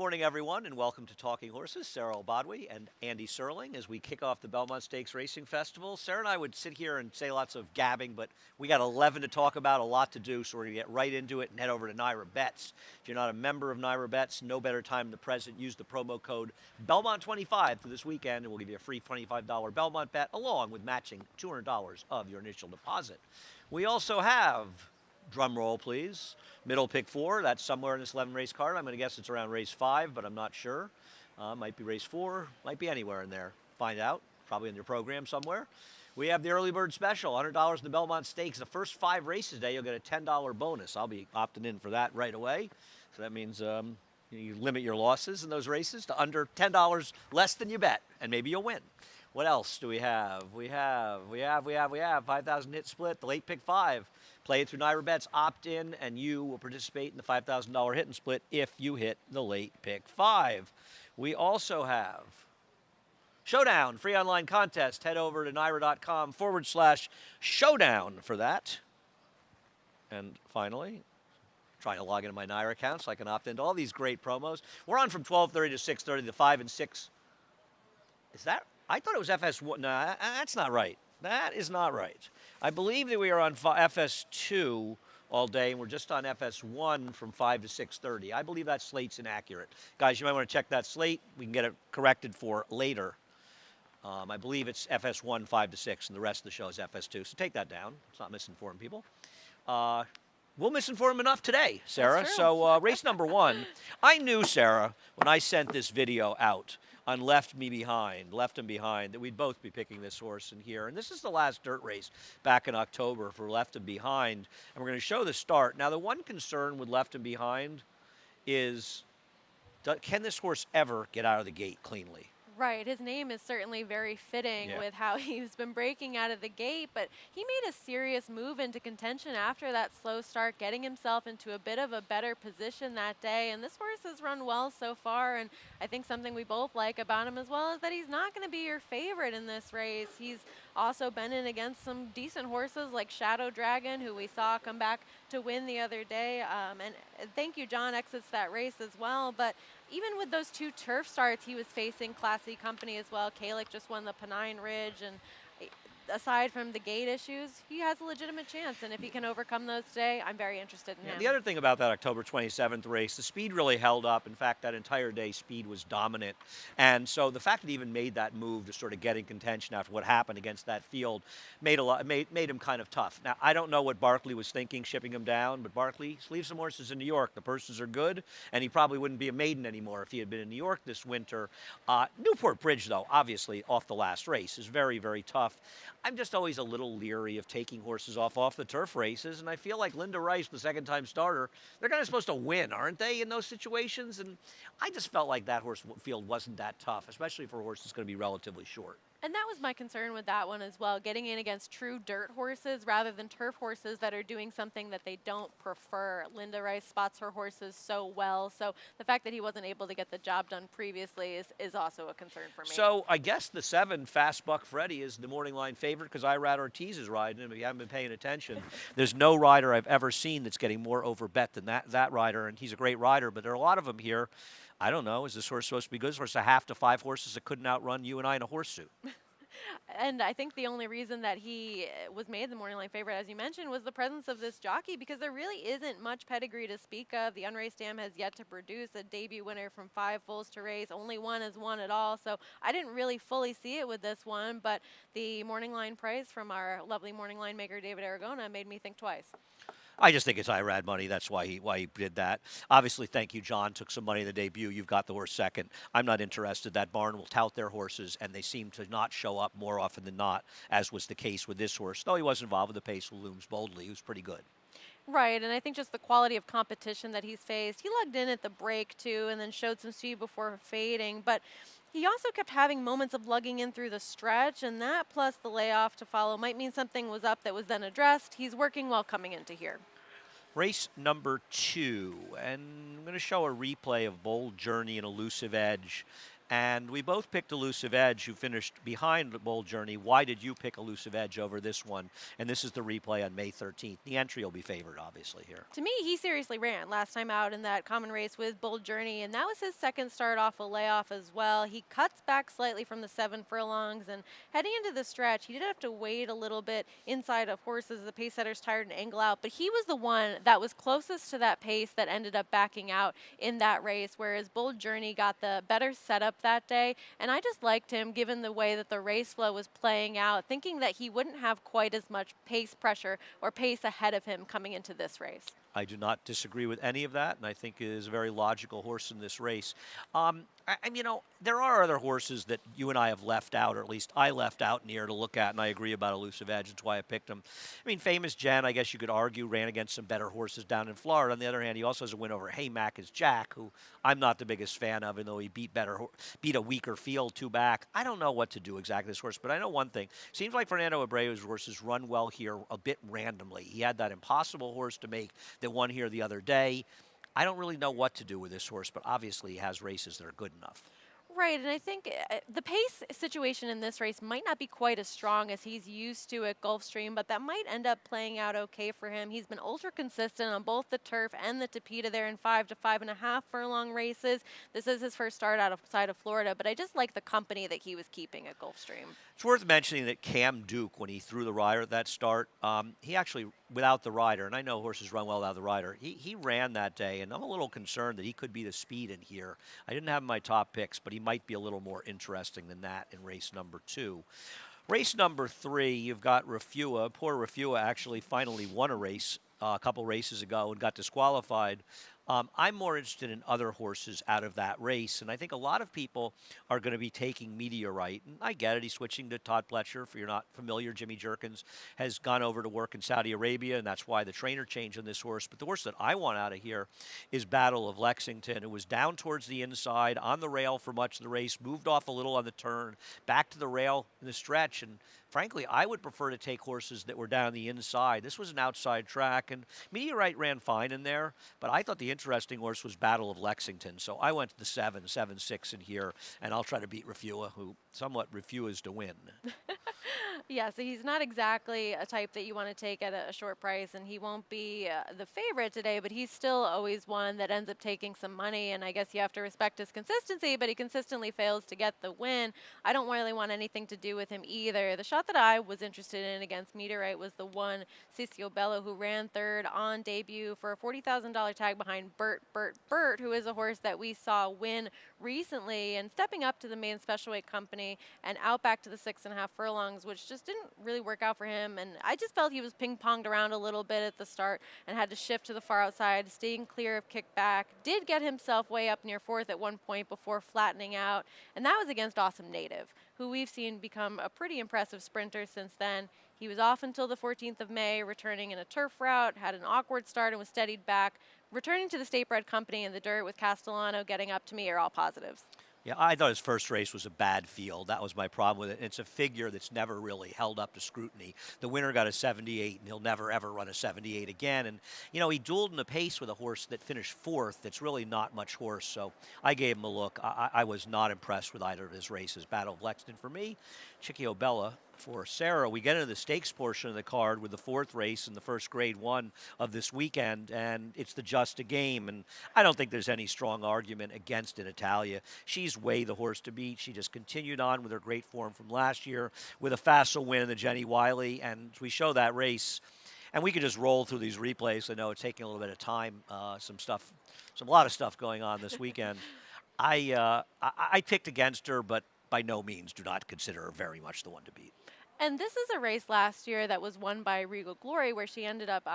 morning, everyone, and welcome to Talking Horses. Sarah Obadwi and Andy Serling as we kick off the Belmont Stakes Racing Festival. Sarah and I would sit here and say lots of gabbing, but we got 11 to talk about, a lot to do, so we're going to get right into it and head over to Naira Bets. If you're not a member of Naira Bets, no better time than the present. Use the promo code Belmont25 through this weekend, and we'll give you a free $25 Belmont bet along with matching $200 of your initial deposit. We also have, drum roll please, middle pick 4. That's somewhere in this 11 race card. I'm going to guess it's around race 5, but I'm not sure. Might be race 4, might be anywhere in there. Find out, probably in your program somewhere. We have the early bird special, $100 in the Belmont Stakes. The first 5 races today, you'll get a $10 bonus. I'll be opting in for that right away. So that means you limit your losses in those races to under $10 less than you bet, and maybe you'll win. What else do we have? We have 5,000 hit split, the late pick 5. Play it through Naira Bets, opt in, and you will participate in the $5,000 hit and split if you hit the late pick 5. We also have Showdown, free online contest. Head over to naira.com/showdown for that. And finally, trying to log into my Naira account so I can opt into all these great promos. We're on from 12:30 to 6:30, the 5 and 6. Is that? I thought it was FS1. No, that's not right. That is not right. I believe that we are on FS2 all day, and we're just on FS1 from 5 to 6:30. I believe that slate's inaccurate. Guys, you might want to check that slate. We can get it corrected for later. I believe it's FS1, 5 to 6, and the rest of the show is FS2. So take that down. Let's not misinform people. We'll misinform enough today, Sarah. So race number 1. I knew, Sarah, when I sent this video out on Left Him Behind, that we'd both be picking this horse in here. And this is the last dirt race back in October for Left Him Behind. And we're going to show the start. Now, the one concern with Left Him Behind is, can this horse ever get out of the gate cleanly? Right. His name is certainly very fitting with how he's been breaking out of the gate, but he made a serious move into contention after that slow start, getting himself into a bit of a better position that day. And this horse has run well so far, and I think something we both like about him as well is that he's not going to be your favorite in this race. He's also been in against some decent horses like Shadow Dragon, who we saw come back to win the other day. And thank you, John exits that race as well. But even with those 2 turf starts, he was facing Classy Company as well. Kalik just won the Pennine Ridge, and aside from the gate issues, he has a legitimate chance. And if he can overcome those today, I'm very interested in him. The other thing about that October 27th race, the speed really held up. In fact, that entire day, speed was dominant. And so the fact that he even made that move to sort of get in contention after what happened against that field made him kind of tough. Now, I don't know what Barkley was thinking shipping him down, but Barkley leaves some horses in New York. The purses are good, and he probably wouldn't be a maiden anymore if he had been in New York this winter. Newport Bridge, though, obviously off the last race, is very, very tough. I'm just always a little leery of taking horses off the turf races, and I feel like Linda Rice, the second-time starter, they're kind of supposed to win, aren't they, in those situations? And I just felt like that horse field wasn't that tough, especially for a horse that's going to be relatively short. And that was my concern with that one as well, getting in against true dirt horses rather than turf horses that are doing something that they don't prefer. Linda Rice spots her horses so well, so the fact that he wasn't able to get the job done previously is also a concern for me. So I guess the 7, Fast Buck Freddy, is the morning line favorite because Irad Ortiz is riding him. If you haven't been paying attention, there's no rider I've ever seen that's getting more over bet than that rider, and he's a great rider, but there are a lot of them here. I don't know. Is this horse supposed to be good? This horse a half to 5 horses that couldn't outrun you and I in a horse suit. And I think the only reason that he was made the morning line favorite, as you mentioned, was the presence of this jockey, because there really isn't much pedigree to speak of. The unraced dam has yet to produce a debut winner from 5 foals to race. Only one has won at all. So I didn't really fully see it with this one, but the morning line price from our lovely morning line maker, David Aragona, made me think twice. I just think it's Irad money. That's why he did that. Obviously, thank you, John. Took some money in the debut. You've got the horse second. I'm not interested. That barn will tout their horses, and they seem to not show up more often than not, as was the case with this horse. Though he was involved with the pace with Looms Boldly. He was pretty good. Right, and I think just the quality of competition that he's faced. He lugged in at the break, too, and then showed some speed before fading. But he also kept having moments of lugging in through the stretch, and that plus the layoff to follow might mean something was up that was then addressed. He's working well coming into here. Race number 2, and I'm going to show a replay of Bold Journey and Elusive Edge. And we both picked Elusive Edge, who finished behind Bold Journey. Why did you pick Elusive Edge over this one? And this is the replay on May 13th. The entry will be favored, obviously, here. To me, he seriously ran last time out in that common race with Bold Journey, and that was his second start off a layoff as well. He cuts back slightly from the 7 furlongs, and heading into the stretch, he did have to wait a little bit inside of horses. The pace setters tired and angle out, but he was the one that was closest to that pace that ended up backing out in that race, whereas Bold Journey got the better setup that day, and I just liked him given the way that the race flow was playing out, thinking that he wouldn't have quite as much pace pressure or pace ahead of him coming into this race. I do not disagree with any of that, and I think it is a very logical horse in this race. There are other horses that you and I have left out, or at least I left out in here to look at, and I agree about Elusive Edge. That's why I picked him. I mean, Famous Jen, I guess you could argue, ran against some better horses down in Florida. On the other hand, he also has a win over Hey Mac is Jack, who I'm not the biggest fan of, even though he beat a weaker field 2 back. I don't know what to do exactly with this horse, but I know one thing. Seems like Fernando Abreu's horses run well here a bit randomly. He had that impossible horse to make that won here the other day. I don't really know what to do with this horse, but obviously he has races that are good enough. Right, and I think the pace situation in this race might not be quite as strong as he's used to at Gulfstream, but that might end up playing out okay for him. He's been ultra consistent on both the turf and the Tapeta there in 5 to 5.5 furlong races. This is his first start outside of Florida, but I just like the company that he was keeping at Gulfstream. It's worth mentioning that Cam Duke, when he threw the rider at that start, he actually, without the rider, and I know horses run well without the rider, he ran that day, and I'm a little concerned that he could be the speed in here. I didn't have my top picks, but he might be a little more interesting than that in race number 2. Race number 3, you've got Refua. Poor Refua actually finally won a race a couple races ago and got disqualified. I'm more interested in other horses out of that race, and I think a lot of people are going to be taking Meteorite, and I get it. He's switching to Todd Pletcher. If you're not familiar, Jimmy Jerkins has gone over to work in Saudi Arabia, and that's why the trainer changed on this horse. But the horse that I want out of here is Battle of Lexington. It was down towards the inside, on the rail for much of the race, moved off a little on the turn, back to the rail in the stretch, and frankly, I would prefer to take horses that were down the inside. This was an outside track, and Meteorite ran fine in there, but I thought the interesting horse was Battle of Lexington, so I went to the 7-6 in here, and I'll try to beat Refua, who somewhat refuses to win. Yeah, so he's not exactly a type that you want to take at a short price, and he won't be the favorite today, but he's still always one that ends up taking some money, and I guess you have to respect his consistency, but he consistently fails to get the win. I don't really want anything to do with him either. The shot that I was interested in against Meteorite was the one Cicio Bello, who ran third on debut for a $40,000 tag behind Burt, who is a horse that we saw win recently and stepping up to the main special weight company and out back to the 6.5 furlongs, which just didn't really work out for him. And I just felt he was ping-ponged around a little bit at the start and had to shift to the far outside, staying clear of kickback. Did get himself way up near 4th at one point before flattening out, and that was against Awesome Native, who we've seen become a pretty impressive sprinter since then. He was off until the 14th of May, returning in a turf route, had an awkward start and was steadied back. Returning to the State Bred Company in the dirt with Castellano getting up to me are all positives. Yeah, I thought his first race was a bad field. That was my problem with it. It's a figure that's never really held up to scrutiny. The winner got a 78, and he'll never, ever run a 78 again. And, you know, he dueled in the pace with a horse that finished 4th. That's really not much horse, so I gave him a look. I was not impressed with either of his races. Battle of Lexington for me, Chicky Bella for Sarah. We get into the stakes portion of the card with the 4th race in the first grade 1 of this weekend, and it's the Just a Game, and I don't think there's any strong argument against it, Italia. She's way the horse to beat. She just continued on with her great form from last year with a facile win in the Jenny Wiley, and we show that race, and we could just roll through these replays. I know it's taking a little bit of time, a lot of stuff going on this weekend. I picked against her, but by no means do not consider her very much the one to beat. And this is a race last year that was won by Regal Glory, where she ended up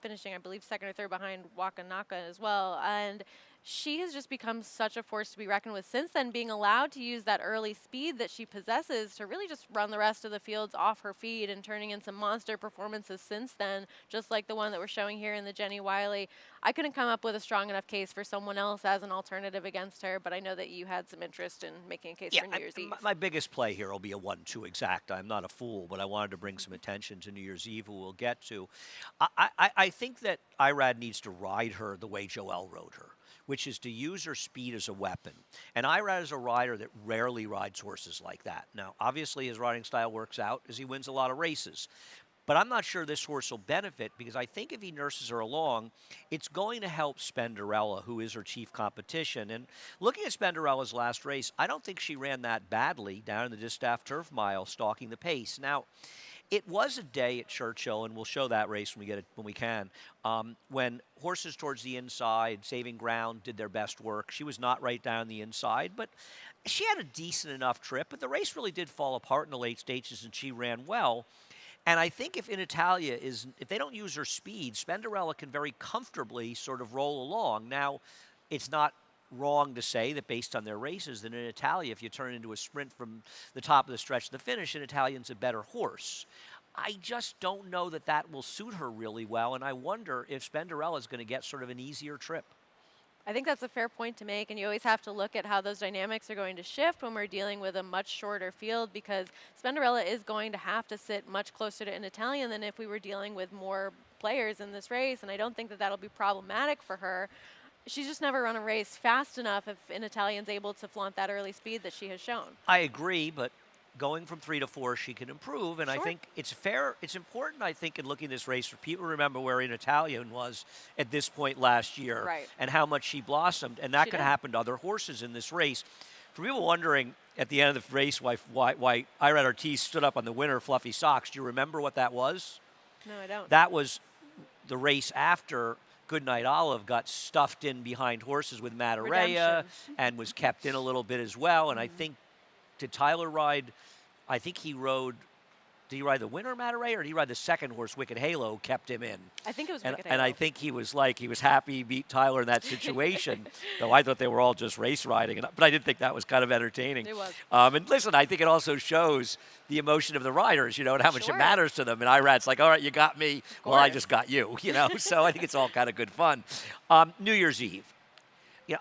finishing, I believe, 2nd or 3rd behind Wakanaka as well. And she has just become such a force to be reckoned with since then, being allowed to use that early speed that she possesses to really just run the rest of the fields off her feet and turning in some monster performances since then, just like the one that we're showing here in the Jenny Wiley. I couldn't come up with a strong enough case for someone else as an alternative against her, but I know that you had some interest in making a case for New Year's Eve. My biggest play here will be a 1-2 exact. I'm not a fool, but I wanted to bring some attention to New Year's Eve, who we'll get to. I think that Irad needs to ride her the way Joel rode her, which is to use her speed as a weapon. And Irad is a rider that rarely rides horses like that. Now, obviously, his riding style works out as he wins a lot of races. But I'm not sure this horse will benefit because I think if he nurses her along, it's going to help Spenderella, who is her chief competition. And looking at Spenderella's last race, I don't think she ran that badly down in the Distaff Turf Mile, stalking the pace. Now, it was a day at Churchill, and we'll show that race when we get it when we can. When horses towards the inside, saving ground, did their best work. She was not right down the inside, but she had a decent enough trip. But the race really did fall apart in the late stages, and she ran well. And I think if if they don't use her speed, Spenderella can very comfortably sort of roll along. Now, it's not wrong to say that based on their races that in Italia, if you turn into a sprint from the top of the stretch to the finish, an Italian's a better horse. I just don't know that that will suit her really well, and I wonder if Spenderella is going to get sort of an easier trip. I think that's a fair point to make, and you always have to look at how those dynamics are going to shift when we're dealing with a much shorter field, because Spenderella is going to have to sit much closer to an Italian than if we were dealing with more players in this race, and I don't think that that'll be problematic for her. She's just never run a race fast enough if an Italian's able to flaunt that early speed that she has shown. I agree, but going from 3 to 4, she can improve. And I think it's fair. It's important, I think, in looking at this race for people to remember where an Italian was at this point last year and how much she blossomed. And that could happen to other horses in this race. For people wondering at the end of the race why Irad Ortiz stood up on the winner, Fluffy Socks, do you remember what that was? No, I don't. That was the race after Goodnight Olive got stuffed in behind horses with Matareya and was kept in a little bit as well. And I think, did Tyler ride, I think he rode, did he ride the winner Matareya or did he ride the second horse, Wicked Halo, kept him in? I think it was Wicked Halo. And I think he was happy he beat Tyler in that situation, though I thought they were all just race riding. But I did think that was kind of entertaining. It was. And listen, I think it also shows the emotion of the riders, and how much it matters to them. And Irad's like, all right, you got me. Well, I just got you, So I think it's all kind of good fun. New Year's Eve.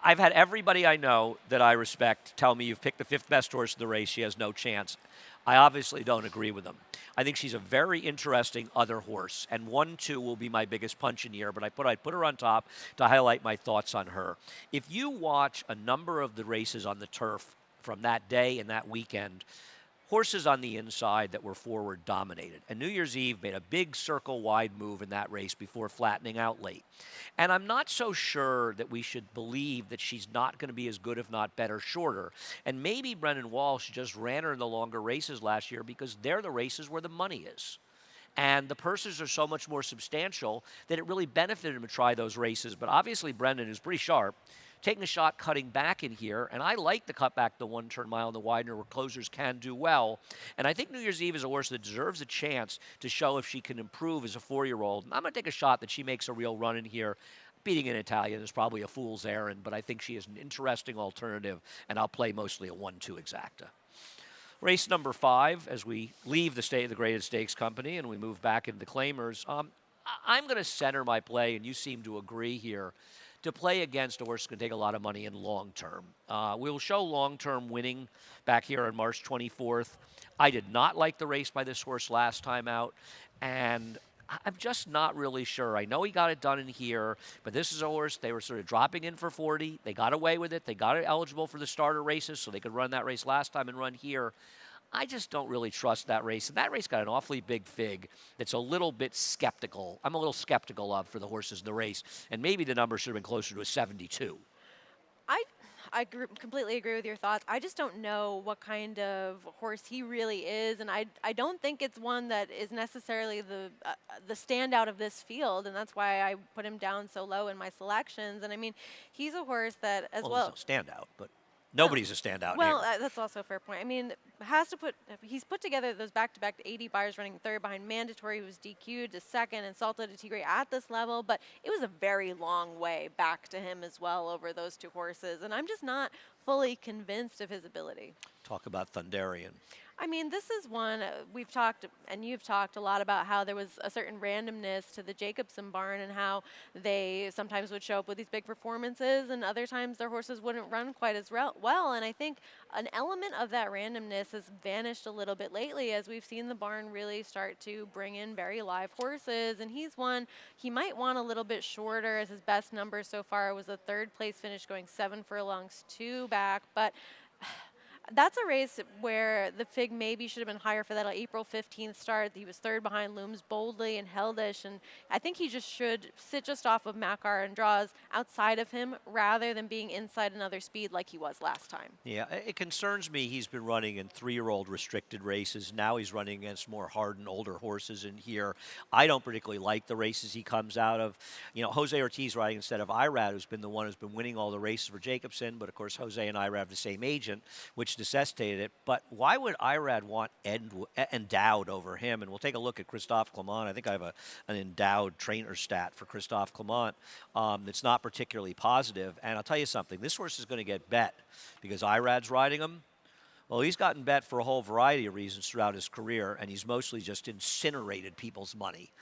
I've had everybody I know that I respect tell me you've picked the 5th best horse in the race. She has no chance. I obviously don't agree with them. I think she's a very interesting other horse, and 1-2 will be my biggest punch in here, but I'd put her on top to highlight my thoughts on her. If you watch a number of the races on the turf from that day and that weekend, horses on the inside that were forward dominated. And New Year's Eve made a big circle-wide move in that race before flattening out late. And I'm not so sure that we should believe that she's not going to be as good, if not better, shorter. And maybe Brendan Walsh just ran her in the longer races last year because they're the races where the money is. And the purses are so much more substantial that it really benefited him to try those races. But obviously Brendan is pretty sharp, taking a shot, cutting back in here. And I like the cutback, the 1-turn mile and the Widener where closers can do well. And I think New Year's Eve is a horse that deserves a chance to show if she can improve as a 4-year-old. And I'm going to take a shot that she makes a real run in here. Beating an Italian is probably a fool's errand, but I think she is an interesting alternative, and I'll play mostly a 1-2 exacta. Race number 5, as we leave the Graded Stakes Company and we move back into the claimers, I'm going to center my play, and you seem to agree here, to play against a horse that's going to take a lot of money in long term. We'll show long-term winning back here on March 24th. I did not like the race by this horse last time out, and I'm just not really sure. I know he got it done in here, but this is a horse they were sort of dropping in for 40. They got away with it. They got it eligible for the starter races, so they could run that race last time and run here. I just don't really trust that race. And that race got an awfully big fig that's a little bit skeptical. I'm a little skeptical of for the horses in the race. And maybe the number should have been closer to a 72. I completely agree with your thoughts. I just don't know what kind of horse he really is, and I don't think it's one that is necessarily the standout of this field, and that's why I put him down so low in my selections. And I mean, he's a horse that well. He's no standout, but nobody's a standout well, here. That's also a fair point. I mean, he's put together those back-to-back 80 buyers running third behind Mandatory, who was DQ'd to second, and Salto de Tigre at this level, but it was a very long way back to him as well over those two horses, and I'm just not fully convinced of his ability. Talk about Thunderian. I mean, this is one we've talked, and you've talked a lot about how there was a certain randomness to the Jacobson barn and how they sometimes would show up with these big performances and other times their horses wouldn't run quite as well. And I think an element of that randomness has vanished a little bit lately as we've seen the barn really start to bring in very live horses. And he's one, he might want a little bit shorter as his best number so far was a third place finish going 7 furlongs 2 back. But that's a race where the fig maybe should have been higher for that April 15th start. He was third behind Looms Boldly and Heldish, and I think he just should sit just off of Makar and draws outside of him rather than being inside another speed like he was last time. Yeah, it concerns me. He's been running in 3-year-old restricted races. Now he's running against more hardened, older horses in here. I don't particularly like the races he comes out of. You know, Jose Ortiz riding instead of Irad, who's been the one who's been winning all the races for Jacobson, but of course Jose and Irad have the same agent, which necessitated it. But why would Irad want Endowed over him? And we'll take a look at Christophe Clement. I think I have an Endowed trainer stat for Christophe Clement that's not particularly positive. And I'll tell you something, this horse is going to get bet because Irad's riding him. Well, he's gotten bet for a whole variety of reasons throughout his career, and he's mostly just incinerated people's money.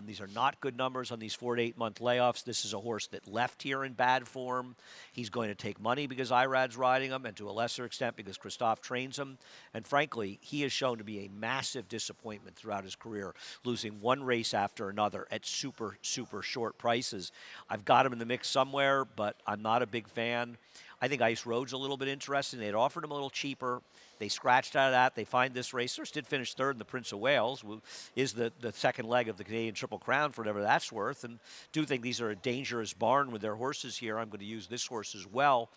These are not good numbers on these 4 to 8 month layoffs. This is a horse that left here in bad form. He's going to take money because Irad's riding him, and to a lesser extent because Christophe trains him. And frankly, he has shown to be a massive disappointment throughout his career, losing one race after another at super, super short prices. I've got him in the mix somewhere, but I'm not a big fan. I think Ice Road's a little bit interesting. They'd offered him a little cheaper. They scratched out of that. They find this race. Horse did finish third in the Prince of Wales, who is the second leg of the Canadian Triple Crown for whatever that's worth. And do think these are a dangerous barn with their horses here. I'm going to use this horse as well,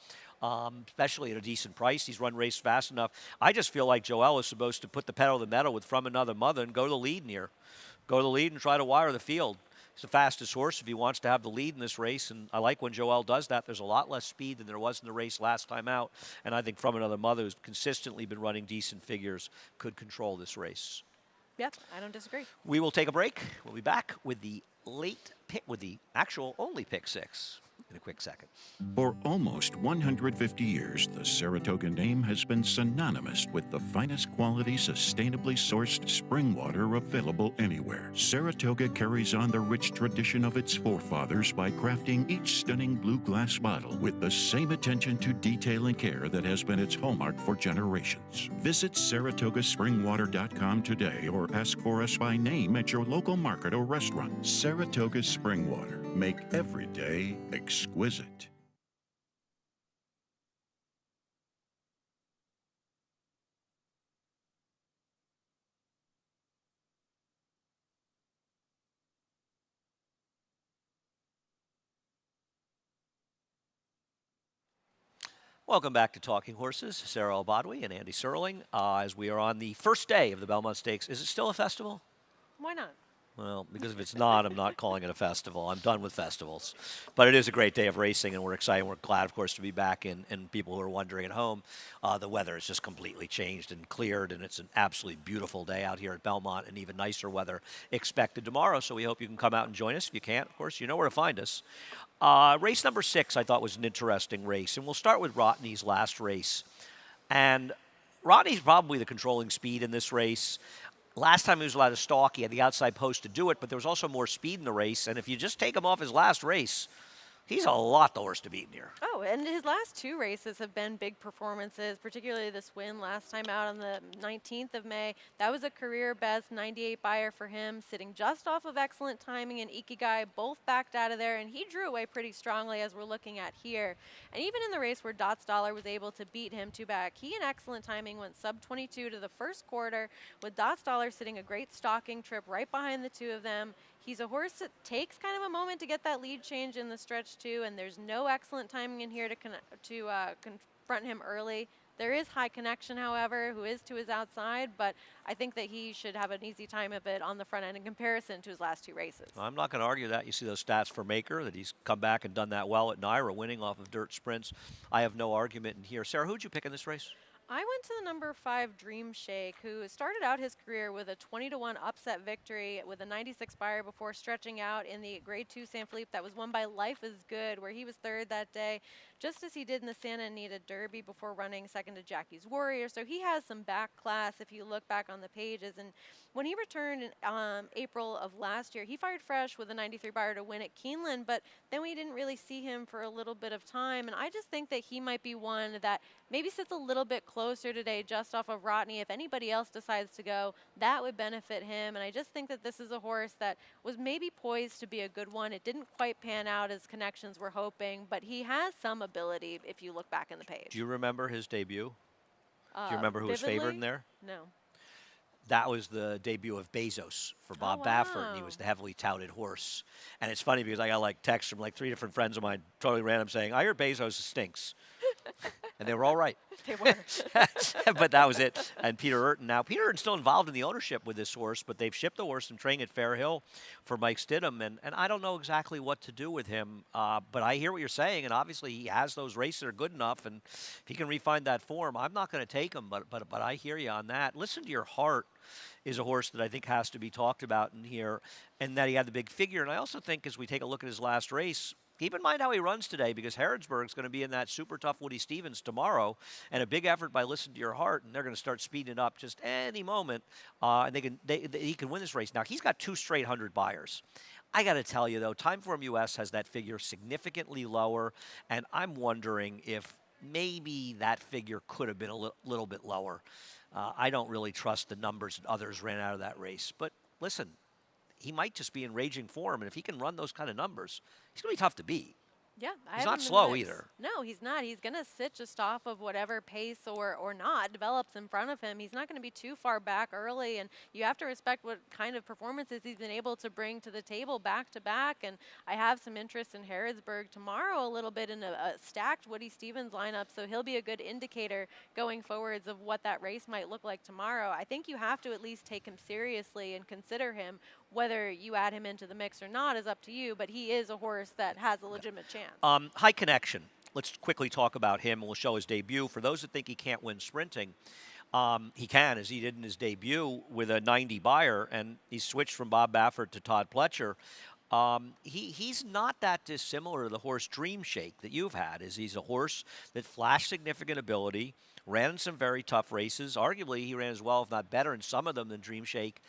especially at a decent price. He's run race fast enough. I just feel like Joel is supposed to put the pedal to the metal with From Another Mother and go to the lead in here. Go to the lead and try to wire the field. He's the fastest horse if he wants to have the lead in this race, and I like when Joel does that. There's a lot less speed than there was in the race last time out, and I think From Another Mother, who's consistently been running decent figures, could control this race. Yep, I don't disagree. We will take a break. We'll be back with the late pick, with the actual only pick six in a quick second. For almost 150 years, the Saratoga name has been synonymous with the finest quality, sustainably sourced spring water available anywhere. Saratoga carries on the rich tradition of its forefathers by crafting each stunning blue glass bottle with the same attention to detail and care that has been its hallmark for generations. Visit SaratogaSpringwater.com today or ask for us by name at your local market or restaurant. Saratoga Spring Water. Make every day exquisite. Welcome back to Talking Horses. Sarah Albadwi and Andy Serling. As we are on the first day of the Belmont Stakes. Is it still a festival? Why not? Well, because if it's not, I'm not calling it a festival. I'm done with festivals. But it is a great day of racing, and we're excited. We're glad, of course, to be back. And people who are wondering at home, the weather has just completely changed and cleared, and it's an absolutely beautiful day out here at Belmont, and even nicer weather expected tomorrow. So we hope you can come out and join us. If you can't, of course, you know where to find us. Race number 6, I thought, was an interesting race. And we'll start with Rodney's last race. And Rodney's probably the controlling speed in this race. Last time he was allowed to stalk, he had the outside post to do it, but there was also more speed in the race. And if you just take him off his last race, he's a lot the horse to beat in here. Oh, and his last 2 races have been big performances, particularly this win last time out on the 19th of May. That was a career best 98 buyer for him, sitting just off of excellent timing and Ikigai, both backed out of there, and he drew away pretty strongly as we're looking at here. And even in the race where Dots Dollar was able to beat him 2 back, he in excellent timing went sub 22 to the first quarter, with Dots Dollar sitting a great stalking trip right behind the 2 of them. He's a horse that takes kind of a moment to get that lead change in the stretch too, and there's no excellent timing in here to confront him early. There is High Connection, however, who is to his outside, but I think that he should have an easy time of it on the front end in comparison to his last 2 races. I'm not going to argue that. You see those stats for Maker, that he's come back and done that well at Naira, winning off of dirt sprints. I have no argument in here. Sarah, who'd you pick in this race? I went to the number 5 Dream Shake, who started out his career with a 20-1 upset victory with a 96 buyer before stretching out in the Grade 2 San Felipe that was won by Life is Good, where he was third that day, just as he did in the Santa Anita Derby before running second to Jackie's Warrior. So he has some back class if you look back on the pages. And when he returned in April of last year, he fired fresh with a 93 buyer to win at Keeneland, but then we didn't really see him for a little bit of time. And I just think that he might be one that maybe sits a little bit closer today just off of Rodney. If anybody else decides to go, that would benefit him. And I just think that this is a horse that was maybe poised to be a good one. It didn't quite pan out as connections were hoping, but he has some ability if you look back in the page. Do you remember his debut? Do you remember who was favored in there? No. That was the debut of Bezos for Bob Oh, Baffert, and he wow. was the heavily touted horse. And it's funny because I got like texts from like 3 different friends of mine, totally random, saying, I hear Bezos stinks. And they were all right. They were. But that was it. And Peter Urton. Now, Peter Urton's still involved in the ownership with this horse, but they've shipped the horse and training at Fair Hill for Mike Stidham. And I don't know exactly what to do with him, but I hear what you're saying, and obviously he has those races that are good enough, and if he can refine that form, I'm not going to take him, but I hear you on that. Listen to Your Heart is a horse that I think has to be talked about in here, and that he had the big figure. And I also think as we take a look at his last race, keep in mind how he runs today, because Harrodsburg's going to be in that super tough Woody Stevens tomorrow, and a big effort by Listen to Your Heart, and they're going to start speeding it up just any moment, and he can win this race. Now, he's got 2 straight 100 buyers. I got to tell you, though, Timeform US has that figure significantly lower, and I'm wondering if maybe that figure could have been a little bit lower. I don't really trust the numbers that others ran out of that race. But listen, he might just be in raging form, and if he can run those kind of numbers, he's going to be tough to beat. Yeah, He's not slow either. No, he's not. He's going to sit just off of whatever pace or not develops in front of him. He's not going to be too far back early, and you have to respect what kind of performances he's been able to bring to the table back to back. And I have some interest in Harrodsburg tomorrow a little bit in a stacked Woody Stevens lineup, so he'll be a good indicator going forwards of what that race might look like tomorrow. I think you have to at least take him seriously and consider him. Whether you add him into the mix or not is up to you, but he is a horse that has a legitimate chance. High Connection. Let's quickly talk about him, and we'll show his debut. For those that think he can't win sprinting, he can, as he did in his debut with a 90 buyer, and he switched from Bob Baffert to Todd Pletcher. He's not that dissimilar to the horse Dream Shake that you've had. He's a horse that flashed significant ability, ran in some very tough races. Arguably, he ran as well, if not better, in some of them than Dream Shake.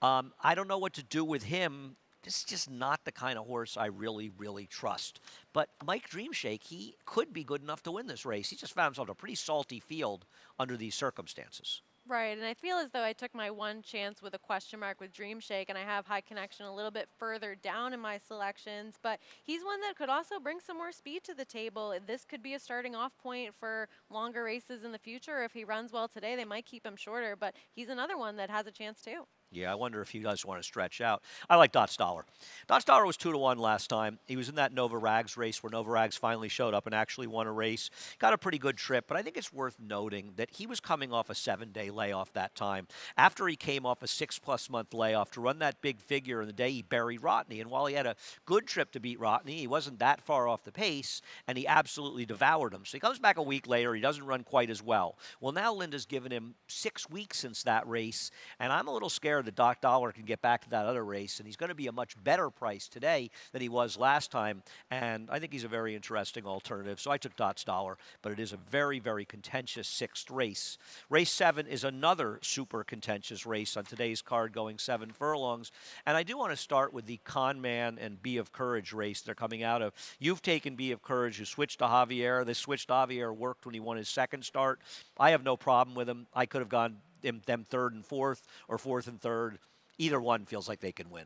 I don't know what to do with him. This is just not the kind of horse I really, really trust. But Mike Dreamshake, he could be good enough to win this race. He just found himself in a pretty salty field under these circumstances. Right, and I feel as though I took my one chance with a question mark with Dream Shake, and I have High Connection a little bit further down in my selections, but he's one that could also bring some more speed to the table. This could be a starting off point for longer races in the future. If he runs well today, they might keep him shorter, but he's another one that has a chance too. Yeah, I wonder if he does want to stretch out. I like Dot Stoller. Dot Stoller was 2-1 last time. He was in that Nova Rags race where Nova Rags finally showed up and actually won a race. Got a pretty good trip, but I think it's worth noting that he was coming off a 7-day layoff that time. After he came off a 6+ month layoff to run that big figure in the day he buried Rotney. And while he had a good trip to beat Rotney, he wasn't that far off the pace, and he absolutely devoured him. So he comes back a week later. He doesn't run quite as well. Well, now Linda's given him 6 weeks since that race, and I'm a little scared that Doc Dollar can get back to that other race, and he's going to be a much better price today than he was last time, and I think he's a very interesting alternative. So I took Dot Dollar, but it is a very, very contentious 6th race. Race 7 is another super contentious race on today's card, going 7 furlongs, and I do want to start with the Con Man and Bee of Courage race they're coming out of. You've taken Bee of Courage, who switched to Javier. This switch to Javier worked when he won his 2nd start. I have no problem with him. I could have gone them 3rd and 4th or 4th and 3rd. Either one feels like they can win.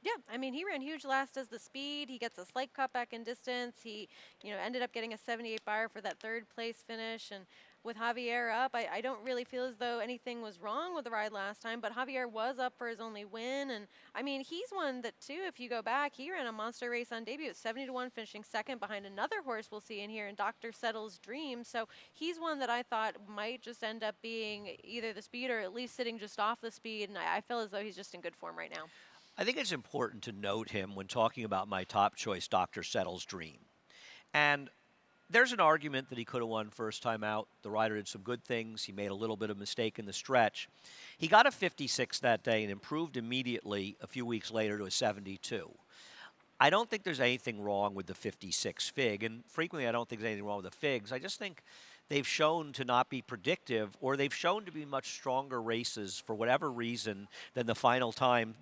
Yeah, I mean, he ran huge last as the speed. He gets a slight cutback in distance. He, ended up getting a 78 buyer for that 3rd place finish. And with Javier up, I don't really feel as though anything was wrong with the ride last time, but Javier was up for his only win. And I mean, he's one that too, if you go back, he ran a monster race on debut at 70-1, finishing 2nd behind another horse we'll see in here in Dr. Settle's Dream. So he's one that I thought might just end up being either the speed or at least sitting just off the speed. And I feel as though he's just in good form right now. I think it's important to note him when talking about my top choice, Dr. Settle's Dream. And There's an argument that he could have won first time out. The rider did some good things. He made a little bit of mistake in the stretch. He got a 56 that day and improved immediately a few weeks later to a 72. I don't think there's anything wrong with the 56 fig, and frequently I don't think there's anything wrong with the figs. I just think they've shown to not be predictive, or they've shown to be much stronger races for whatever reason than the final time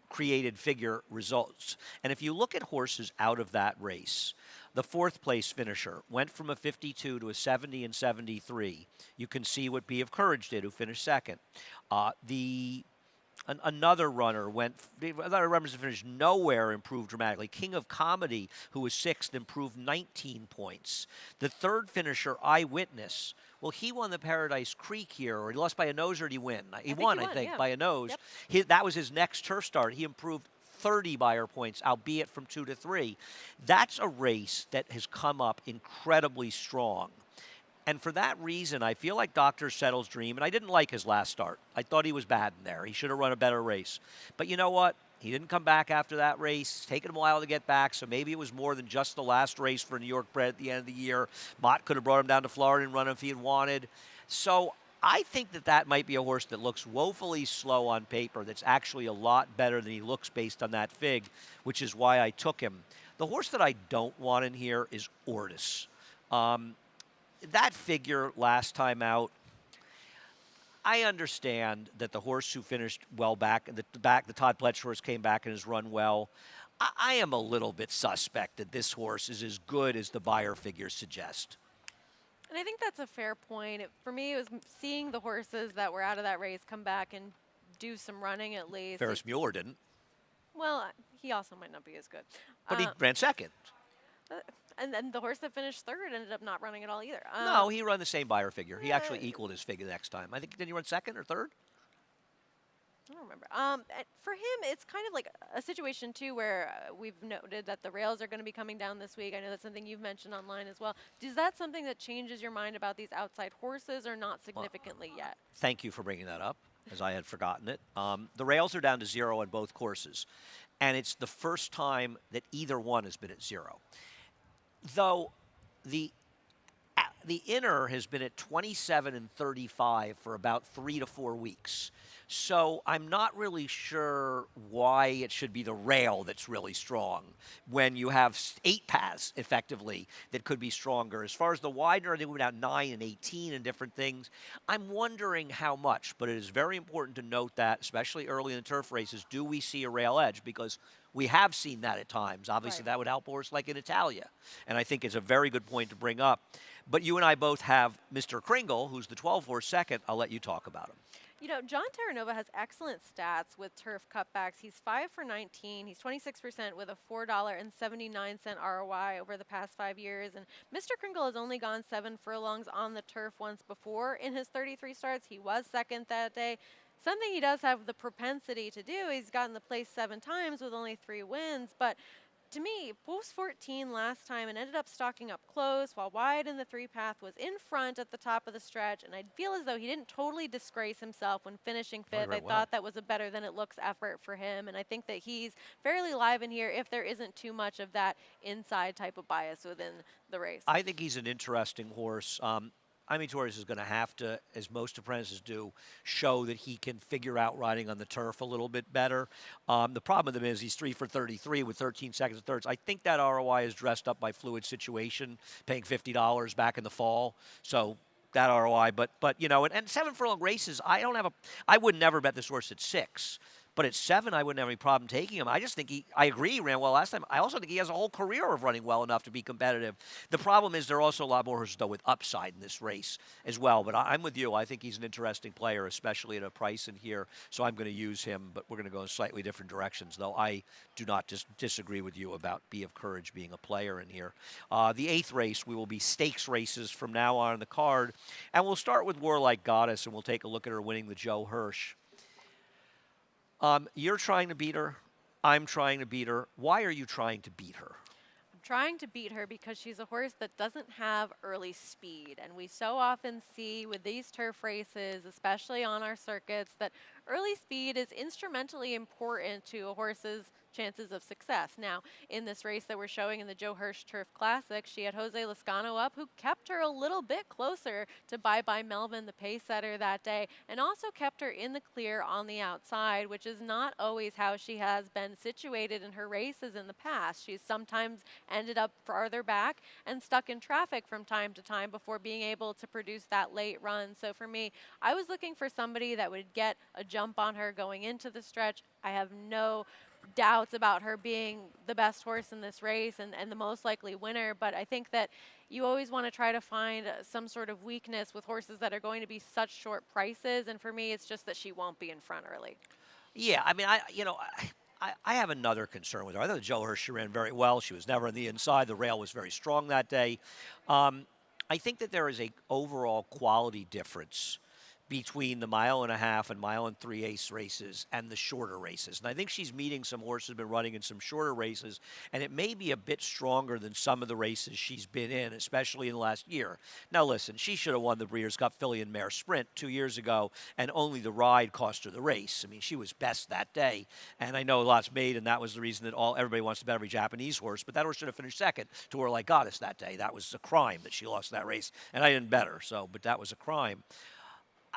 created figure results. And if you look at horses out of that race, the fourth place finisher went from a 52 to a 70 and 73. You can see what Be of Courage did, who finished second. Another runner another runner finished nowhere, improved dramatically. King of Comedy, who was sixth, improved 19 points. The third finisher, Eyewitness, well, he won the Paradise Creek here, or he lost by a nose, or did he win? He won, I think, yeah. by a nose. Yep. That was his next turf start. He improved 30 Beyer points, albeit from 2 to 3. That's a race that has come up incredibly strong. And for that reason, I feel like Dr. Settle's dream, and I didn't like his last start. I thought he was bad in there. He should have run a better race. But you know what? He didn't come back after that race. It's taken him a while to get back, so maybe it was more than just the last race for New York bred at the end of the year. Mott could have brought him down to Florida and run him if he had wanted. So I think that might be a horse that looks woefully slow on paper, that's actually a lot better than he looks based on that fig, which is why I took him. The horse that I don't want in here is Ortis. That figure last time out, I understand that the horse who finished well back, the Todd Pletcher horse came back and has run well. I am a little bit suspect that this horse is as good as the Beyer figures suggest. And I think that's a fair point. For me, it was seeing the horses that were out of that race come back and do some running at least. Ferris Mueller didn't. Well, he also might not be as good. But he ran second. And then the horse that finished third ended up not running at all either. No, he ran the same Beyer figure. He actually equaled his figure the next time. I think, didn't he run second or third? I don't remember. For him, it's kind of like a situation, too, where we've noted that the rails are going to be coming down this week. I know that's something you've mentioned online as well. Is that something that changes your mind about these outside horses, or not significantly yet? Thank you for bringing that up, as I had forgotten it. The rails are down to 0 on both courses, and it's the first time that either one has been at 0. Though the inner has been at 27 and 35 for about 3 to 4 weeks. So I'm not really sure why it should be the rail that's really strong when you have 8 paths, effectively, that could be stronger. As far as the Widener, they went out 9 and 18 and different things. I'm wondering how much, but it is very important to note that, especially early in the turf races, do we see a rail edge? Because we have seen that at times. Obviously, that would help a horse like in Italia. And I think it's a very good point to bring up. But you and I both have Mr. Kringle, who's the 12-horse second. I'll let you talk about him. You know, John Terranova has excellent stats with turf cutbacks. He's 5 for 19. He's 26% with a $4.79 ROI over the past 5 years. And Mr. Kringle has only gone 7 furlongs on the turf once before. In his 33 starts, he was second that day. Something he does have the propensity to do. He's gotten the place 7 times with only 3 wins. But to me, post 14 last time and ended up stocking up close while wide in the 3-path, was in front at the top of the stretch, and I feel as though he didn't totally disgrace himself when finishing 5th. I thought that was a better than it looks effort for him, and I think that he's fairly live in here if there isn't too much of that inside type of bias within the race. I think he's an interesting horse. Jaime Torres is going to have to, as most apprentices do, show that he can figure out riding on the turf a little bit better. The problem with him is he's 3 for 33 with 13 seconds and thirds. I think that ROI is dressed up by fluid situation, paying $50 back in the fall. So that ROI, but you know, and 7 furlong races, I would never bet this horse at 6. But at 7, I wouldn't have any problem taking him. I just think I agree, he ran well last time. I also think he has a whole career of running well enough to be competitive. The problem is there are also a lot more horses, though, with upside in this race as well. But I'm with you. I think he's an interesting player, especially at a price in here. So I'm going to use him, but we're going to go in slightly different directions, though I do not disagree with you about Be of Courage being a player in here. The 8th race, we will be stakes races from now on in the card. And we'll start with Warlike Goddess, and we'll take a look at her winning the Joe Hirsch. You're trying to beat her. I'm trying to beat her. Why are you trying to beat her? I'm trying to beat her because she's a horse that doesn't have early speed. And we so often see with these turf races, especially on our circuits, that early speed is instrumentally important to a horse's chances of success. Now, in this race that we're showing in the Joe Hirsch Turf Classic, she had Jose Lezcano up, who kept her a little bit closer to Bye Bye Melvin, the pace setter that day, and also kept her in the clear on the outside, which is not always how she has been situated in her races in the past. She's sometimes ended up farther back and stuck in traffic from time to time before being able to produce that late run. So for me, I was looking for somebody that would get a jump on her going into the stretch. I have no doubts about her being the best horse in this race and the most likely winner, but I think that you always want to try to find some sort of weakness with horses that are going to be such short prices, and for me, it's just that she won't be in front early. Yeah, I mean, I have another concern with her. I thought Joe Hirsch ran very well. She was never on the inside. The rail was very strong that day. I think that there is a overall quality difference between the 1.5 and 1.3 races and the shorter races. And I think she's meeting some horses who've been running in some shorter races, and it may be a bit stronger than some of the races she's been in, especially in the last year. Now listen, she should have won the Breeders' Cup Filly and Mare Sprint 2 years ago, and only the ride cost her the race. I mean, she was best that day, and I know lots made, and that was the reason that everybody wants to bet every Japanese horse, but that horse should have finished second to War Like Goddess that day. That was a crime that she lost that race, and I didn't bet her, but that was a crime.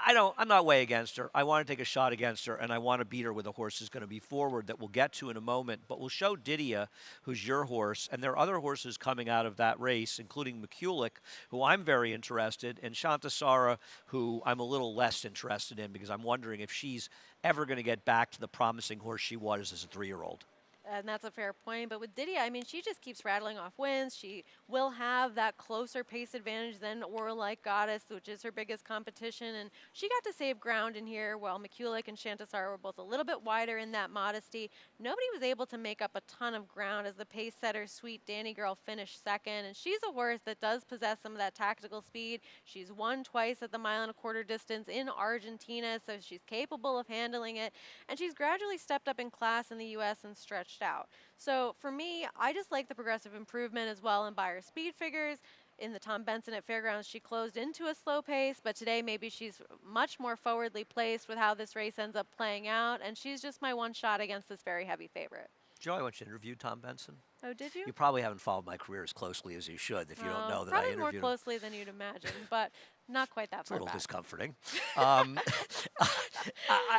I'm not way against her. I want to take a shot against her, and I want to beat her with a horse who's going to be forward that we'll get to in a moment. But we'll show Didia, who's your horse, and there are other horses coming out of that race, including McCulloch, who I'm very interested in, and Shantasara, who I'm a little less interested in because I'm wondering if she's ever going to get back to the promising horse she was as a 3-year-old. And that's a fair point. But with Didia, I mean, she just keeps rattling off wins. She will have that closer pace advantage than Or Like Goddess, which is her biggest competition. And she got to save ground in here while McCulloch and Shantasar were both a little bit wider in that modesty. Nobody was able to make up a ton of ground as the pace setter, Sweet Danny Girl, finished second. And she's a horse that does possess some of that tactical speed. She's won twice at the 1.25 mile distance in Argentina, so she's capable of handling it. And she's gradually stepped up in class in the U.S. and stretched out. So for me, I just like the progressive improvement as well in Beyer speed figures. In the Tom Benson at Fairgrounds, she closed into a slow pace, but today maybe she's much more forwardly placed with how this race ends up playing out, and she's just my one shot against this very heavy favorite. Joe, I want you to interview Tom Benson. Oh, did you? You probably haven't followed my career as closely as you should if you don't know that I interviewed probably more him. closely than you'd imagine, but not quite that It's a far little back. discomforting.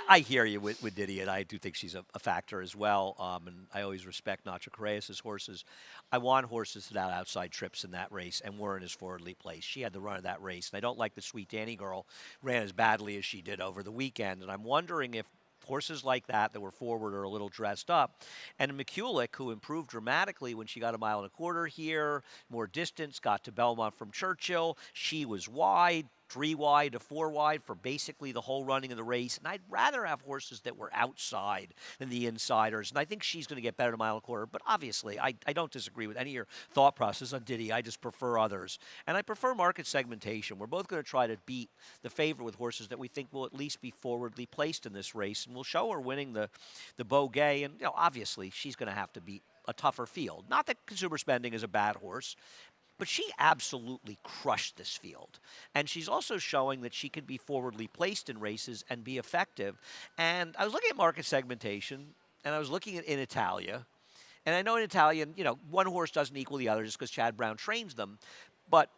I hear you with Didia, and I do think she's a factor as well. And I always respect Nacho Correas' horses. I want horses that had outside trips in that race and weren't as forwardly placed. She had the run of that race, and I don't like the Sweet Danny Girl ran as badly as she did over the weekend. And I'm wondering if horses like that were forward or a little dressed up. And McCulloch, who improved dramatically when she got 1.25 miles here, more distance, got to Belmont from Churchill. She was wide, 3 wide to 4 wide for basically the whole running of the race. And I'd rather have horses that were outside than the insiders. And I think she's going to get better at 1.25 miles. But obviously, I don't disagree with any of your thought process on Diddy. I just prefer others. And I prefer market segmentation. We're both going to try to beat the favorite with horses that we think will at least be forwardly placed in this race. And we'll show her winning the Beaugay. And, obviously, she's going to have to beat a tougher field. Not that Consumer Spending is a bad horse, but she absolutely crushed this field. And she's also showing that she can be forwardly placed in races and be effective. And I was looking at market segmentation, and I was looking at in Italia. And I know in Italian, one horse doesn't equal the other just because Chad Brown trains them. But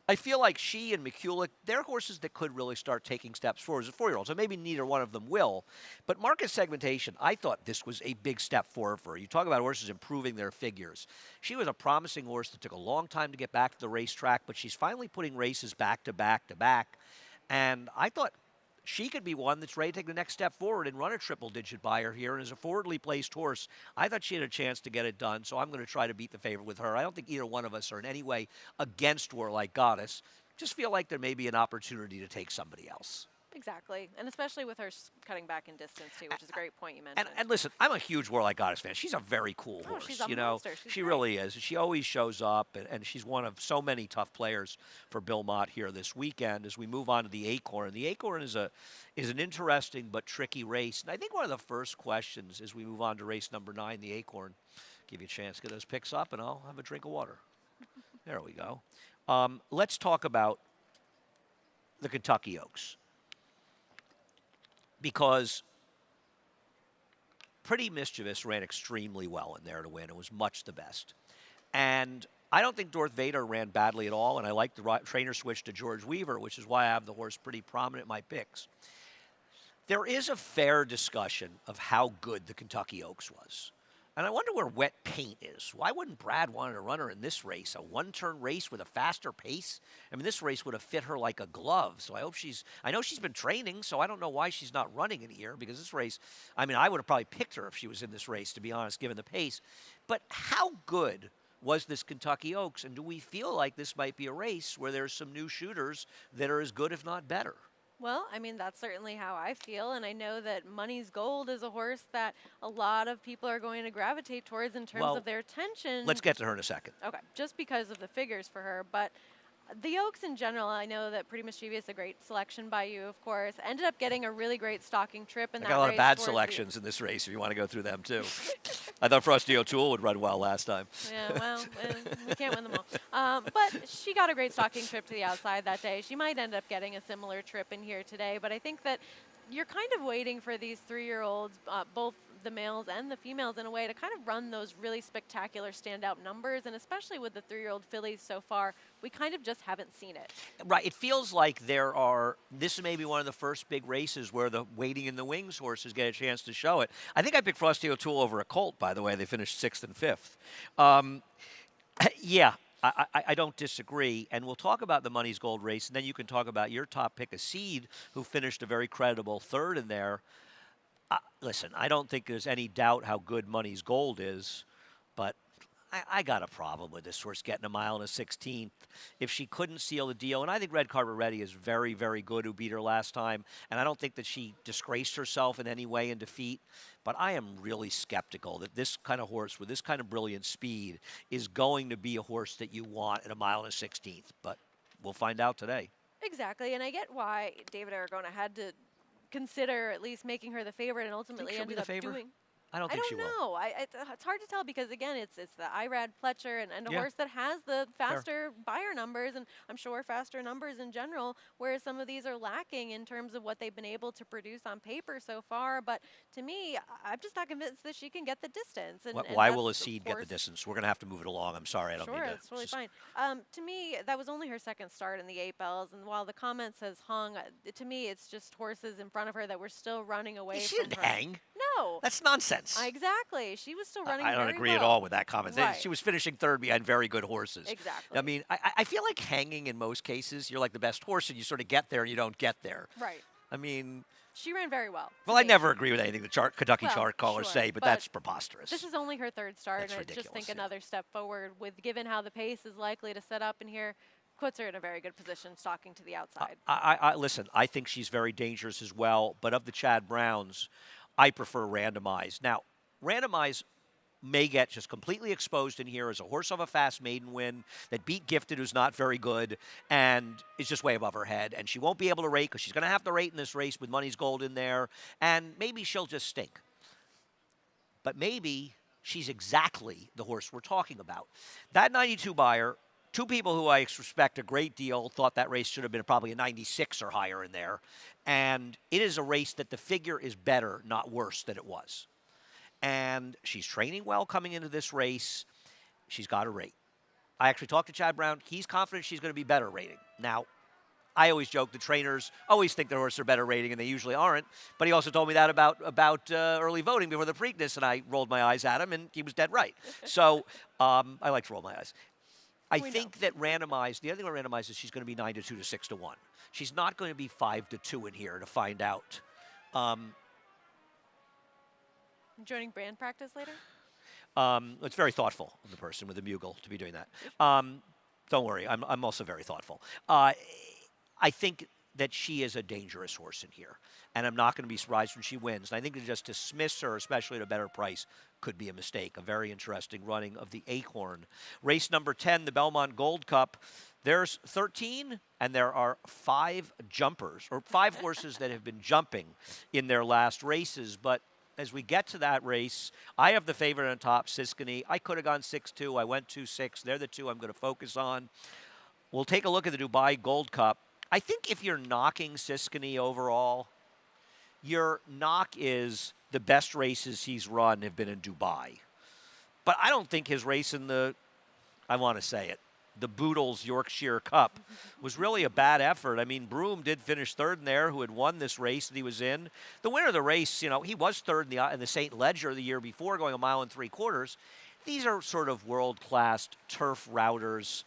I feel like she and McCulloch, they're horses that could really start taking steps forward as a 4-year-old. So maybe neither one of them will. But market segmentation, I thought this was a big step forward for her. You talk about horses improving their figures. She was a promising horse that took a long time to get back to the racetrack, but she's finally putting races back to back to back. And I thought she could be one that's ready to take the next step forward and run a triple-digit Beyer here. And as a forwardly placed horse, I thought she had a chance to get it done, so I'm going to try to beat the favorite with her. I don't think either one of us are in any way against War Like Goddess. Just feel like there may be an opportunity to take somebody else. Exactly, and especially with her cutting back in distance, too, which is a great point you mentioned. And listen, I'm a huge War Like Goddess fan. She's a very cool horse. She's a monster. She really is. She always shows up, and she's one of so many tough players for Belmont here this weekend. As we move on to the Acorn, the Acorn is an interesting but tricky race. And I think one of the first questions as we move on to race number 9, the Acorn, give you a chance to get those picks up, and I'll have a drink of water. There we go. Let's talk about the Kentucky Oaks. Because Pretty Mischievous ran extremely well in there to win. It was much the best. And I don't think Darth Vader ran badly at all, and I like the trainer switch to George Weaver, which is why I have the horse pretty prominent in my picks. There is a fair discussion of how good the Kentucky Oaks was. And I wonder where wet paint is. Why wouldn't Brad want to run her in this race? A one-turn race with a faster pace? I mean, this race would have fit her like a glove. So I know she's been training, so I don't know why she's not running in here, because this race, I mean, I would have probably picked her if she was in this race, to be honest, given the pace. But how good was this Kentucky Oaks? And do we feel like this might be a race where there's some new shooters that are as good, if not better? Well, I mean, that's certainly how I feel, and I know that Money's Gold is a horse that a lot of people are going to gravitate towards in terms of their attention. Let's get to her in a second. Okay, just because of the figures for her, but the Oaks in general, I know that Pretty Mischievous, a great selection by you, of course, ended up getting a really great stalking trip in that race. I got a lot of bad selections in this race, if you want to go through them, too. I thought Frosty O'Toole would run well last time. Yeah, well, we can't win them all. But she got a great stalking trip to the outside that day. She might end up getting a similar trip in here today, but I think that you're kind of waiting for these 3-year-olds, both the males and the females, in a way to kind of run those really spectacular standout numbers, and especially with the 3-year-old fillies so far, we kind of just haven't seen it. Right. It feels like this may be one of the first big races where the waiting in the wings horses get a chance to show it. I think I picked Frosty O'Toole over a colt, by the way. They finished 6th and 5th. Yeah. I don't disagree, and we'll talk about the Money's Gold race, and then you can talk about your top pick, a Seed, who finished a very creditable 3rd in there. Listen, I don't think there's any doubt how good Money's Gold is, but I got a problem with this horse getting a mile and a 16th. If she couldn't seal the deal, and I think Red Carpet Ready is very, very good, who beat her last time, and I don't think that she disgraced herself in any way in defeat, but I am really skeptical that this kind of horse with this kind of brilliant speed is going to be a horse that you want at a mile and a 16th, but we'll find out today. Exactly, and I get why David Aragona had to consider at least making her the favorite, and ultimately ended up doing. I don't think she will. I don't know. It's hard to tell, because, again, it's the Irad Pletcher and a horse that has the faster buyer numbers, and I'm sure faster numbers in general, whereas some of these are lacking in terms of what they've been able to produce on paper so far. But to me, I'm just not convinced that she can get the distance. And why will a Seed get the distance? We're going to have to move it along. I'm sorry. I don't mean to. Sure, it's totally fine. To me, that was only her 2nd start in the 8 bells, and while the comment says hung, to me, it's just horses in front of her that were still running away she from didn't her. hang. No. That's nonsense. Exactly. She was still running I don't very agree well. at all with that comment. Right. She was finishing 3rd behind very good horses. Exactly. I mean, I feel like hanging in most cases, you're like the best horse, and you sort of get there and you don't get there. Right. I mean, she ran very well. Well, I never agree with anything the Kentucky chart callers sure, say, but that's preposterous. This is only her 3rd start, That's and I ridiculous, just think another step forward, with given how the pace is likely to set up in here, puts her in a very good position stalking to the outside. Listen, I think she's very dangerous as well, but of the Chad Browns, I prefer Randomize. Now, Randomize may get just completely exposed in here as a horse of a fast maiden win that beat Gifted, who's not very good, and is just way above her head. And she won't be able to rate, because she's going to have to rate in this race with Money's Gold in there, and maybe she'll just stink. But maybe she's exactly the horse we're talking about. That 92 buyer, 2 people who I respect a great deal thought that race should have been probably a 96 or higher in there. And it is a race that the figure is better, not worse, than it was. And she's training well coming into this race. She's got a rate. I actually talked to Chad Brown. He's confident she's going to be better rating. Now, I always joke the trainers always think their horses are better rating, and they usually aren't. But he also told me that about early voting before the Preakness, and I rolled my eyes at him, and he was dead right. So I like to roll my eyes. I think that Randomize, the other thing about Randomize is she's going to be 9 to 2 to 6 to 1. She's not going to be 5 to 2 in here to find out. Joining brand practice later? It's very thoughtful of the person with the bugle to be doing that. Don't worry, I'm also very thoughtful. I think that she is a dangerous horse in here, and I'm not going to be surprised when she wins. And I think to just dismiss her, especially at a better price, could be a mistake. A very interesting running of the Acorn. Race number 10, the Belmont Gold Cup. There's 13, and there are 5 jumpers, or 5 horses that have been jumping in their last races. But as we get to that race, I have the favorite on top, Siskany. I could have gone 6-2. I went 2-6. They're the 2 I'm going to focus on. We'll take a look at the Dubai Gold Cup. I think if you're knocking Siskany overall, your knock is the best races he's run have been in Dubai. But I don't think his race in I want to say it, the Boodles Yorkshire Cup was really a bad effort. I mean, Broome did finish third in there, who had won this race that he was in. The winner of the race, he was third in the St. Ledger the year before, going 1 3/4 miles. These are sort of world-class turf routers.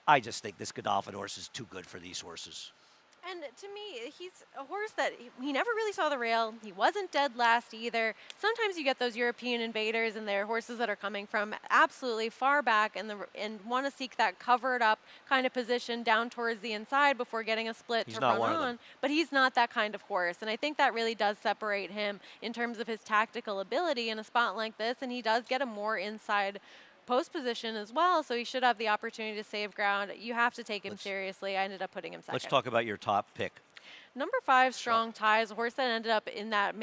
I just think this Godolphin horse is too good for these horses. And to me, he's a horse that he never really saw the rail. He wasn't dead last either. Sometimes you get those European invaders, and they're horses that are coming from absolutely far back and want to seek that covered up kind of position down towards the inside before getting a split to run on. But he's not that kind of horse, and I think that really does separate him in terms of his tactical ability in a spot like this, and he does get a more inside post position as well, so he should have the opportunity to save ground. You have to take him seriously. I ended up putting him second. Let's talk about your top pick. Number 5, Strong Tie, is a horse that ended up in that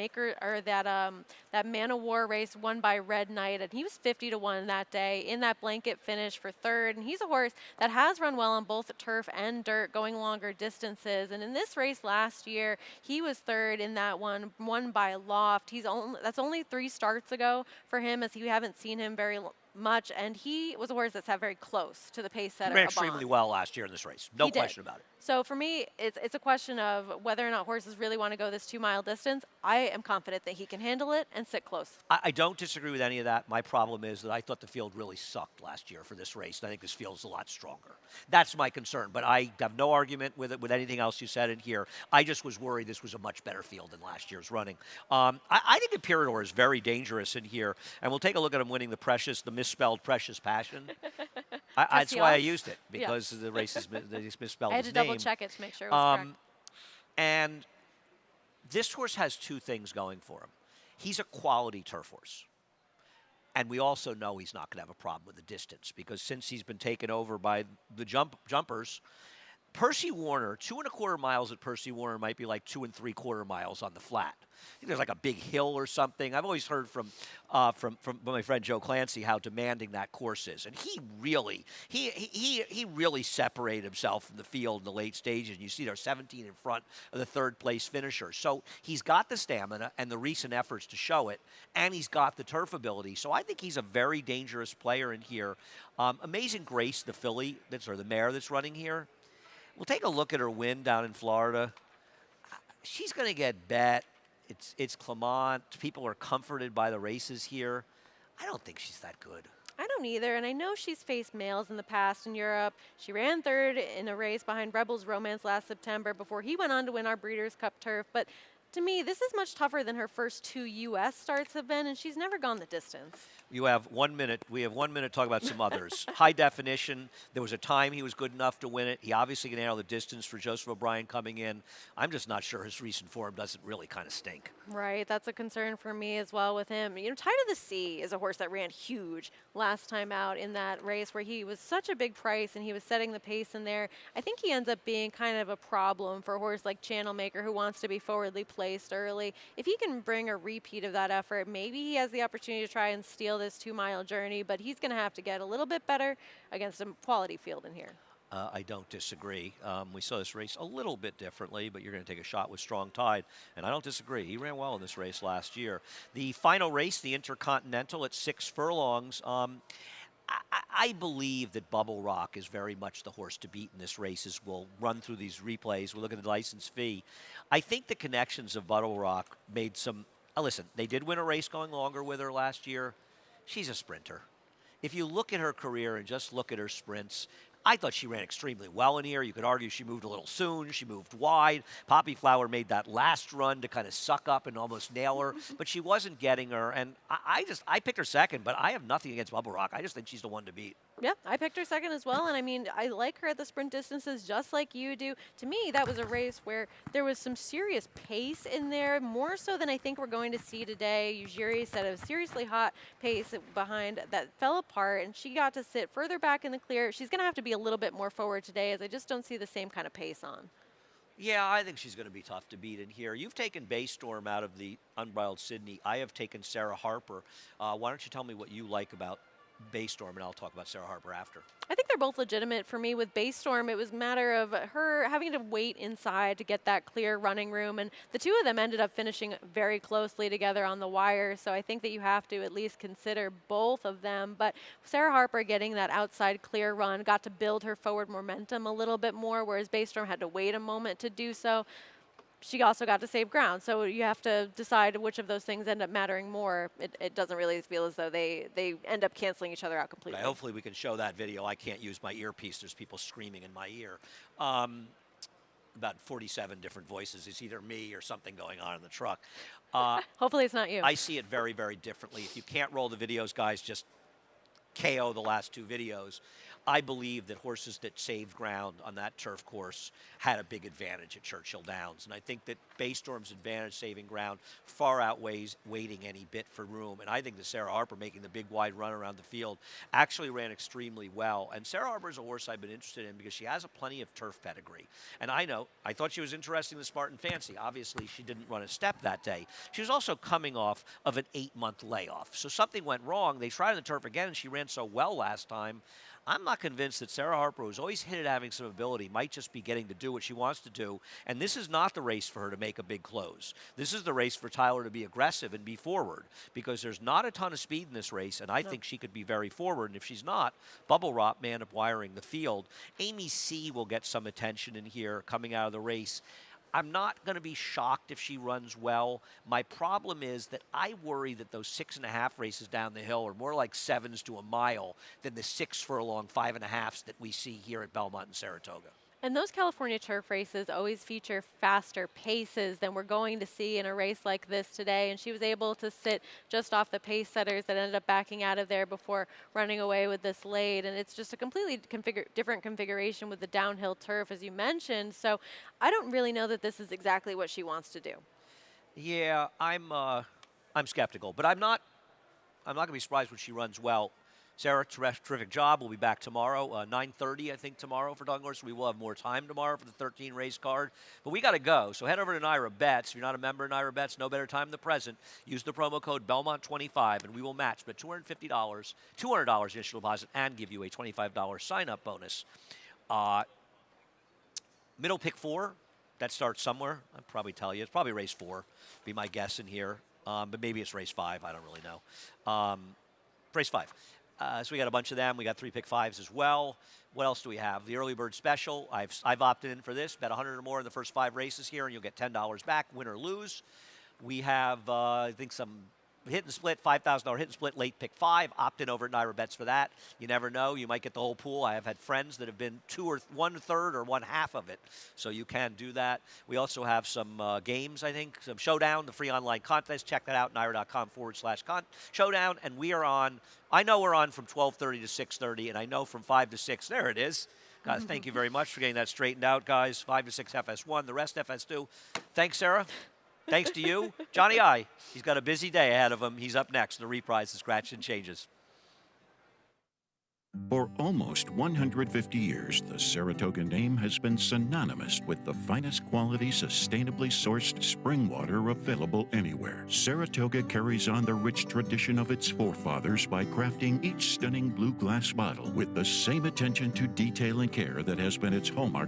that Man of War race won by Red Knight, and he was 50-1 that day in that blanket finish for third. And he's a horse that has run well on both turf and dirt, going longer distances. And in this race last year, he was third in that one, won by Loft. That's only 3 starts ago for him, as we haven't seen him very much, and he was a horse that's very close to the pace setter. He ran extremely well last year in this race. No question about it. So for me, it's a question of whether or not horses really want to go this 2-mile distance. I am confident that he can handle it and sit close. I don't disagree with any of that. My problem is that I thought the field really sucked last year for this race, and I think this field is a lot stronger. That's my concern, but I have no argument with it, with anything else you said in here. I just was worried this was a much better field than last year's running. I think Imperador is very dangerous in here, and we'll take a look at him winning the misspelled Precious Passion. That's why I used it, because the race is misspelled I had his to name. double check it to make sure it was correct. And this horse has 2 things going for him. He's a quality turf horse. And we also know he's not going to have a problem with the distance, because since he's been taken over by the jumpers, Percy Warner, 2 1/4 miles at Percy Warner might be like 2 3/4 miles on the flat. I think there's like a big hill or something. I've always heard from my friend Joe Clancy how demanding that course is, and he really separated himself from the field in the late stages. You see, they're 17 in front of the 3rd place finisher. So he's got the stamina and the recent efforts to show it, and he's got the turf ability. So I think he's a very dangerous player in here. Amazing Grace, the filly the mare that's running here. We'll take a look at her win down in Florida. She's going to get bet. It's Clement. People are comforted by the races here. I don't think she's that good. I don't either, and I know she's faced males in the past in Europe. She ran third in a race behind Rebel's Romance last September before he went on to win our Breeders' Cup Turf. But to me, this is much tougher than her first 2 U.S. starts have been, and she's never gone the distance. You have 1 minute. We have 1 minute to talk about some others. High Definition. There was a time he was good enough to win it. He obviously can handle the distance for Joseph O'Brien coming in. I'm just not sure his recent form doesn't really kind of stink. Right, that's a concern for me as well with him. Tide of the Sea is a horse that ran huge last time out in that race where he was such a big price and he was setting the pace in there. I think he ends up being kind of a problem for a horse like Channel Maker, who wants to be forwardly placed early. If he can bring a repeat of that effort, maybe he has the opportunity to try and steal this 2-mile journey, but he's going to have to get a little bit better against a quality field in here. I don't disagree. We saw this race a little bit differently, but you're going to take a shot with Strong Tide, and I don't disagree. He ran well in this race last year. The final race, the Intercontinental at 6 furlongs. I believe that Bubble Rock is very much the horse to beat in this race, as we'll run through these replays. We'll look at the license fee. I think the connections of Bubble Rock made some... listen, they did win a race going longer with her last year. She's a sprinter. If you look at her career and just look at her sprints, I thought she ran extremely well in here. You could argue she moved a little soon. She moved wide. Poppy Flower made that last run to kind of suck up and almost nail her, but she wasn't getting her. And I picked her second, but I have nothing against Bubble Rock. I just think she's the one to beat. Yeah, I picked her second as well, and I mean, I like her at the sprint distances just like you do. To me, that was a race where there was some serious pace in there, more so than I think we're going to see today. Ujiri set a seriously hot pace behind that fell apart, and she got to sit further back in the clear. She's going to have to be a little bit more forward today, as I just don't see the same kind of pace on. Yeah, I think she's going to be tough to beat in here. You've taken Baystorm out of the Unbridled Sydney. I have taken Sarah Harper. Why don't you tell me what you like about Baystorm, and I'll talk about Sarah Harper after. I think they're both legitimate. For me, with Baystorm, it was a matter of her having to wait inside to get that clear running room, and the two of them ended up finishing very closely together on the wire, so I think that you have to at least consider both of them. But Sarah Harper getting that outside clear run got to build her forward momentum a little bit more, whereas Baystorm had to wait a moment to do so. She also got to save ground, so you have to decide which of those things end up mattering more. It doesn't really feel as though they end up canceling each other out completely. Right, hopefully we can show that video. I can't use my earpiece. There's people screaming in my ear. About 47 different voices. It's either me or something going on in the truck. Hopefully it's not you. I see it very, very differently. If you can't roll the videos, guys, just KO the last two videos. I believe that horses that saved ground on that turf course had a big advantage at Churchill Downs. And I think that Baystorm's advantage saving ground far outweighs waiting any bit for room. And I think that Sarah Harper making the big wide run around the field actually ran extremely well. And Sarah Harper is a horse I've been interested in because she has a plenty of turf pedigree. And I thought she was interesting in the Smart and Fancy. Obviously, she didn't run a step that day. She was also coming off of an 8-month layoff. So something went wrong. They tried on the turf again, and she ran so well last time. I'm not convinced that Sarah Harper, who's always hit at having some ability, might just be getting to do what she wants to do. And this is not the race for her to make a big close. This is the race for Tyler to be aggressive and be forward, because there's not a ton of speed in this race, and I think she could be very forward. And if she's not, Bubble Rot may end up wiring the field. Amy C will get some attention in here coming out of the race. I'm not going to be shocked if she runs well. My problem is that I worry that those 6.5 races down the hill are more like 7s to a mile than the 6 furlong 5.5s that we see here at Belmont and Saratoga. And those California turf races always feature faster paces than we're going to see in a race like this today. And she was able to sit just off the pace setters that ended up backing out of there before running away with this lead. And it's just a completely different configuration with the downhill turf, as you mentioned. So I don't really know that this is exactly what she wants to do. Yeah, I'm skeptical, but I'm not going to be surprised when she runs well. Sarah, terrific job. We'll be back tomorrow, 9:30, I think, tomorrow for Dog Horse. We will have more time tomorrow for the 13 race card. But we got to go. So head over to Naira Bets. If you're not a member of Naira Bets, no better time than the present. Use the promo code Belmont25, and we will match but $200 initial deposit, and give you a $25 sign-up bonus. Middle pick 4, that starts somewhere. I'll probably tell you. It's probably race 4, be my guess in here. But maybe it's race 5. I don't really know. Race 5. So we got a bunch of them. We got 3 pick 5s as well. What else do we have? The early bird special. I've opted in for this. Bet 100 or more in the first 5 races here, and you'll get $10 back, win or lose. We have, I think, some hit and split, $5,000 hit and split, late pick 5. Opt in over at Naira Bets for that. You never know. You might get the whole pool. I have had friends that have been 1/3 or 1/2 of it. So you can do that. We also have some games, I think, some Showdown, the free online contest. Check that out, naira.com/showdown. And we are on, I know we're on from 12:30 to 6:30, and I know from 5 to 6, there it is. Guys, thank you very much for getting that straightened out, guys. 5 to 6 FS1, the rest FS2. Thanks, Sarah. Thanks to you. Johnny I, he's got a busy day ahead of him. He's up next. The reprise, the scratch and changes. For almost 150 years, the Saratoga name has been synonymous with the finest quality, sustainably sourced spring water available anywhere. Saratoga carries on the rich tradition of its forefathers by crafting each stunning blue glass bottle with the same attention to detail and care that has been its hallmark